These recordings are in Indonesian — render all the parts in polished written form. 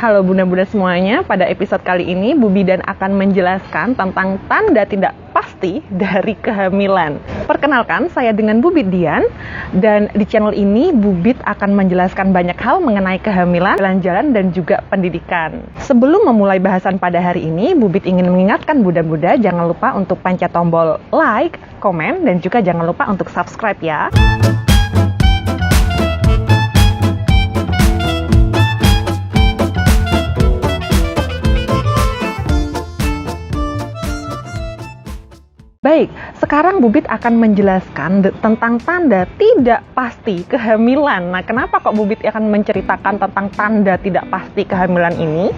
Halo bunda-bunda semuanya, pada episode kali ini Bu Bidan akan menjelaskan tentang tanda tidak pasti dari kehamilan. Perkenalkan, saya dengan Bu Bidan, dan di channel ini Bu Bid akan menjelaskan banyak hal mengenai kehamilan, jalan-jalan, dan juga pendidikan. Sebelum memulai bahasan pada hari ini, Bu Bid ingin mengingatkan bunda-bunda jangan lupa untuk pencet tombol like, komen, dan juga jangan lupa untuk subscribe ya. Baik, sekarang Bu Bid akan menjelaskan tentang tanda tidak pasti kehamilan. Nah, kenapa kok Bu Bid akan menceritakan tentang tanda tidak pasti kehamilan ini?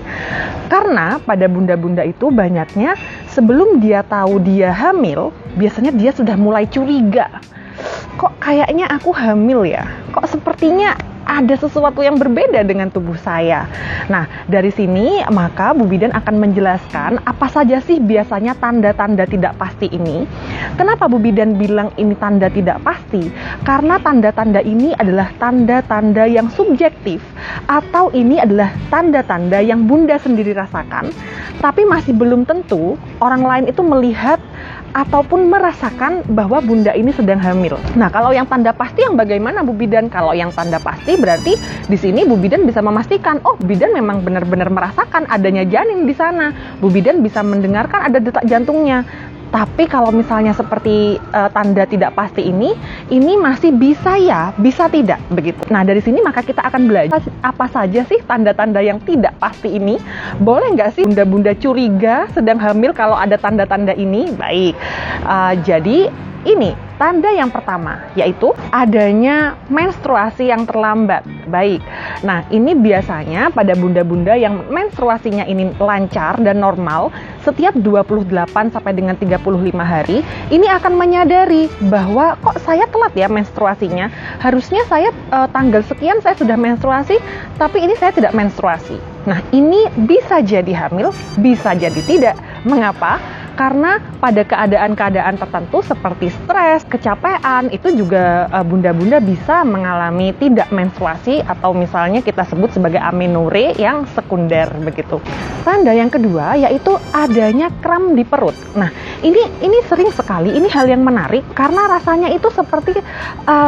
Karena pada bunda-bunda itu banyaknya sebelum dia tahu dia hamil, biasanya dia sudah mulai curiga. Kok kayaknya aku hamil ya? Kok sepertinya ada sesuatu yang berbeda dengan tubuh saya. Nah, dari sini maka Bu Bidan akan menjelaskan apa saja sih biasanya tanda-tanda tidak pasti ini. Kenapa Bu Bidan bilang ini tanda tidak pasti? Karena tanda-tanda ini adalah tanda-tanda yang subjektif, atau ini adalah tanda-tanda yang bunda sendiri rasakan, tapi masih belum tentu orang lain itu melihat ataupun merasakan bahwa bunda ini sedang hamil. Nah, kalau yang tanda pasti yang bagaimana Bu Bidan? Kalau yang tanda pasti berarti di sini Bu Bidan bisa memastikan, oh Bidan memang benar-benar merasakan adanya janin di sana. Bu Bidan bisa mendengarkan ada detak jantungnya. Tapi kalau misalnya seperti tanda tidak pasti ini masih bisa ya, bisa tidak, begitu. Nah, dari sini maka kita akan belajar apa saja sih tanda-tanda yang tidak pasti ini. Boleh nggak sih bunda-bunda curiga sedang hamil kalau ada tanda-tanda ini? Baik, jadi ini tanda yang pertama, yaitu adanya menstruasi yang terlambat. Baik, nah ini biasanya pada bunda-bunda yang menstruasinya ini lancar dan normal, setiap 28 sampai dengan 35 hari, ini akan menyadari bahwa kok saya telat ya menstruasinya. Harusnya saya tanggal sekian saya sudah menstruasi, tapi ini saya tidak menstruasi. Nah, ini bisa jadi hamil, bisa jadi tidak. Mengapa? Karena pada keadaan-keadaan tertentu seperti stres, kecapean, itu juga bunda-bunda bisa mengalami tidak menstruasi atau misalnya kita sebut sebagai amenorre yang sekunder, begitu. Tanda yang kedua yaitu adanya kram di perut. Nah, ini sering sekali, ini hal yang menarik karena rasanya itu seperti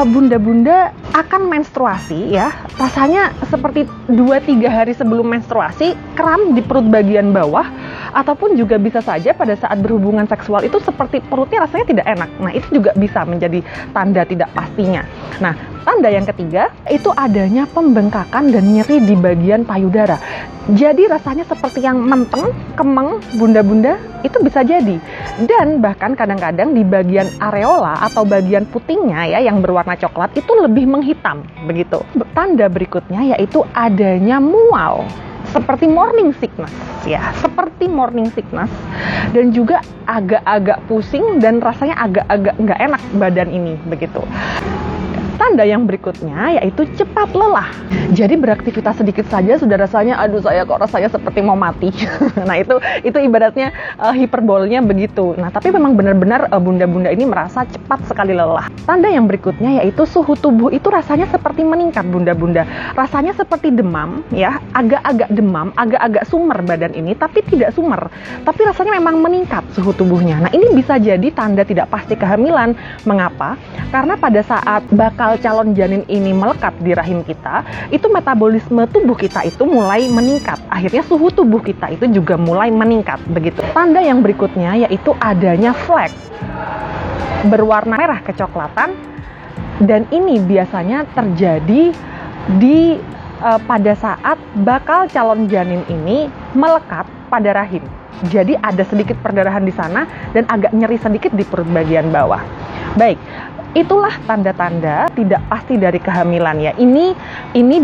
bunda-bunda akan menstruasi ya. Rasanya seperti 2-3 hari sebelum menstruasi, kram di perut bagian bawah, ataupun juga bisa saja pada saat berhubungan seksual itu seperti perutnya rasanya tidak enak. Nah, itu juga bisa menjadi tanda tidak pastinya. Nah, tanda yang ketiga itu adanya pembengkakan dan nyeri di bagian payudara. Jadi rasanya seperti yang menteng, kemeng, bunda-bunda, itu bisa jadi. Dan bahkan kadang-kadang di bagian areola atau bagian putingnya ya yang berwarna coklat itu lebih menghitam, begitu. Tanda berikutnya yaitu adanya mual. Seperti morning sickness ya, seperti morning sickness, dan juga agak-agak pusing dan rasanya agak-agak nggak enak badan ini, begitu. Tanda yang berikutnya yaitu cepat lelah. Jadi beraktivitas sedikit saja sudah rasanya, aduh saya kok rasanya seperti mau mati. Nah, itu ibaratnya hiperbolnya begitu. Nah, tapi memang benar-benar bunda-bunda ini merasa cepat sekali lelah. Tanda yang berikutnya yaitu suhu tubuh itu rasanya seperti meningkat bunda-bunda. Rasanya seperti demam ya, agak-agak demam, agak-agak sumer badan ini, tapi tidak sumer. Tapi rasanya memang meningkat suhu tubuhnya. Nah, ini bisa jadi tanda tidak pasti kehamilan. Mengapa? Karena pada saat bakal calon janin ini melekat di rahim kita, itu metabolisme tubuh kita itu mulai meningkat. Akhirnya suhu tubuh kita itu juga mulai meningkat, begitu. Tanda yang berikutnya yaitu adanya flek berwarna merah kecoklatan, dan ini biasanya terjadi di pada saat bakal calon janin ini melekat pada rahim. Jadi ada sedikit perdarahan di sana dan agak nyeri sedikit di perut bagian bawah. Baik, itulah tanda-tanda tidak pasti dari kehamilan ya. Ini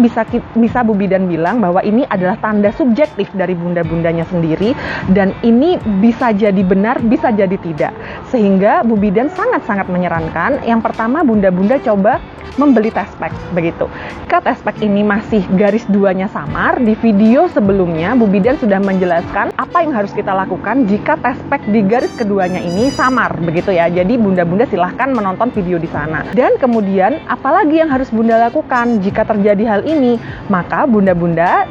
bisa Bu Bidan bilang bahwa ini adalah tanda subjektif dari bunda-bundanya sendiri, dan ini bisa jadi benar, bisa jadi tidak. Sehingga Bu Bidan sangat-sangat menyarankan yang pertama bunda-bunda coba membeli test pack, begitu. Jika test pack ini masih garis 2-nya samar, di video sebelumnya Bu Bidan sudah menjelaskan apa yang harus kita lakukan jika test pack di garis keduanya ini samar, begitu ya. Jadi bunda-bunda silahkan menonton video di sana. Dan kemudian apalagi yang harus Bunda lakukan jika terjadi hal ini? Maka Bunda-bunda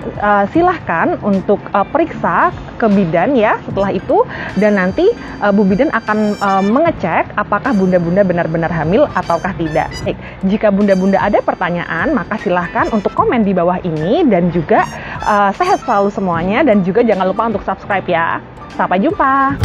silahkan untuk periksa ke bidan ya setelah itu, dan nanti Bu Bidan akan mengecek apakah Bunda-bunda benar-benar hamil ataukah tidak. Baik, jika Bunda-bunda ada pertanyaan, maka silahkan untuk komen di bawah ini, dan juga sehat selalu semuanya, dan juga jangan lupa untuk subscribe ya. Sampai jumpa.